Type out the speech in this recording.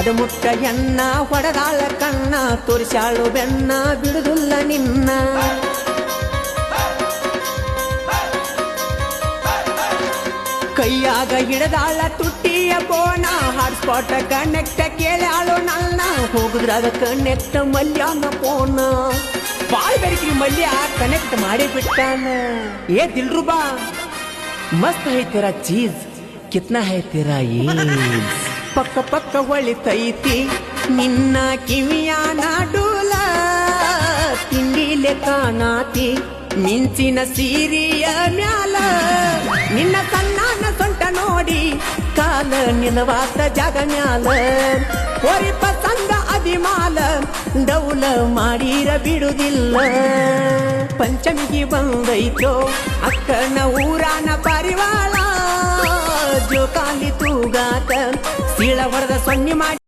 ಅದು ಮುಟ್ಟ ಎನ್ನ ಹೊಡೆದಾಳ ಕಣ್ಣ ತೋರಿಸಾಳು ಬೆನ್ನ ಬಿಡುದಿಲ್ಲ ನಿನ್ನ ಕೈಯಾಗ ಹಿಡದಾಳ ತುಟ್ಟಿಯ ಬೋನ ಹಾಟ್ಸ್ಪಾಟ್ ಕನೆಕ್ಟ್ ಕೇಳಾಳು ನನ್ನ ಹೋಗುದ್ರಾಗ ಕನೆಕ್ಟ್ ಮಲ್ಯಾನ ಫೋನ್ ಬಾಳ್ ಬೆರಕಿರಿ ಮಲ್ಯ ಕನೆಕ್ಟ್ ಮಾಡಿ ಬಿಟ್ಟಾನ ಏ ದಿಲ್ರುಬಾ ಮಸ್ತ್ ಹೈ ತೆರಾ ಚೀಜ್ ಕಿತ್ನಾ ಹೈ ತೆರಾ ಏಜ್ ಪಕ್ಕ ಪಕ್ಕ ಹೊಳಿತೈತಿ ನಿನ್ನ ಕಿವಿಯ ನಾಡೂಲ ತಿಂಡಿಲೆ ಕಾಣಾತಿ ಮಿಂಚಿನ ಸೀರಿಯ ಮ್ಯಾಲ ನಿನ್ನ ಸಣ್ಣನ ಸೊಂಟ ನೋಡಿ ಕಾಲ ನಿಲವಾತ ಜಾಗ ಮ್ಯಾಲ ಹೊರಿ ಪಸಂಗ ಅದಿಮಾಲ ಡೌಲ ಮಾಡೀರ ಬಿಡುದಿಲ್ಲ ಪಂಚಮಿಗೆ ಬಂದೈತೋ ಅಕ್ಕನ ಊರಾನ ಪರಿವಾಳ ಜೋಕಾಲಿ ತೂಗಾತ ಸೀಳ ಹೊಡೆದ ಸೊನ್ನೆ ಮಾಡಿ